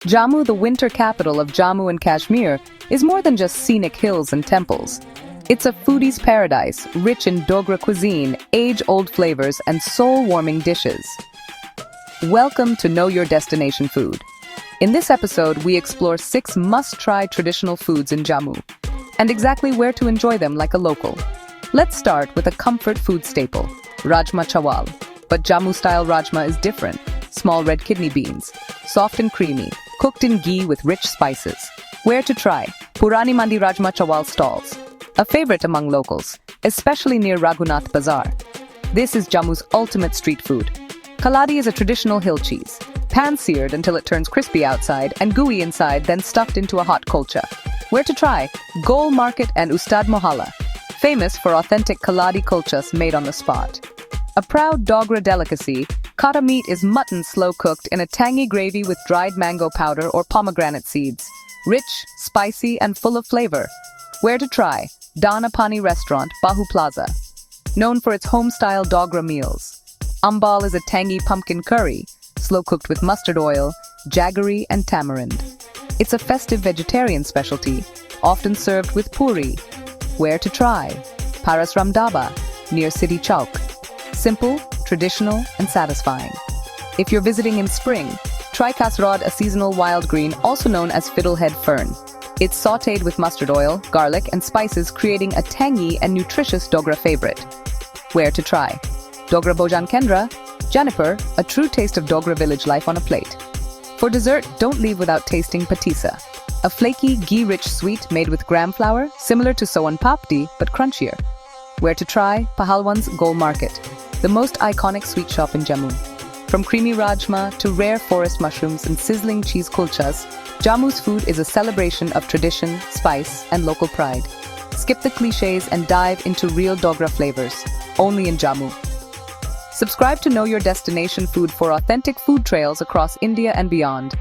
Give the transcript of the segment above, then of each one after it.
Jammu, the winter capital of Jammu and Kashmir, is more than just scenic hills and temples. It's a foodie's paradise, rich in Dogra cuisine, age-old flavors, and soul-warming dishes. Welcome to Know Your Destination Food. In this episode, we explore 6 must-try traditional foods in Jammu, and exactly where to enjoy them like a local. Let's start with a comfort food staple, Rajma Chawal. But Jammu-style Rajma is different. Small red kidney beans, soft and creamy, cooked in ghee with rich spices. Where to try? Purani Mandi Rajma Chawal stalls, a favorite among locals, especially near Raghunath Bazaar. This is Jammu's ultimate street food. Kaladi is a traditional hill cheese, pan-seared until it turns crispy outside and gooey inside, then stuffed into a hot kulcha. Where to try? Gole Market and Ustad Mohalla, famous for authentic Kaladi Kulchas made on the spot. A proud Dogra delicacy, kata meat is mutton slow-cooked in a tangy gravy with dried mango powder or pomegranate seeds. Rich, spicy, and full of flavor. Where to try? Dana Pani Restaurant, Bahu Plaza. Known for its home-style Dogra meals. Ambal is a tangy pumpkin curry, slow-cooked with mustard oil, jaggery, and tamarind. It's a festive vegetarian specialty, often served with puri. Where to try? Ram Dhaba, near City Chowk. Simple, traditional, and satisfying. If you're visiting in spring, try Kasrod, a seasonal wild green, also known as fiddlehead fern. It's sautéed with mustard oil, garlic, and spices, creating a tangy and nutritious Dogra favorite. Where to try? Dogra Bhojan Kendra, Janipur, a true taste of Dogra village life on a plate. For dessert, don't leave without tasting Patisa, a flaky, ghee-rich sweet made with gram flour, similar to soan papdi, but crunchier. Where to try? Pahalwan's Gole Market, the most iconic sweet shop in Jammu. From creamy rajma to rare forest mushrooms and sizzling cheese kulchas, Jammu's food is a celebration of tradition, spice, and local pride. Skip the cliches and dive into real Dogra flavors, only in Jammu. Subscribe to Know Your Destination Food for authentic food trails across India and beyond.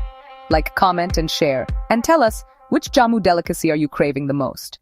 Like, comment, and share, and tell us which Jammu delicacy are you craving the most.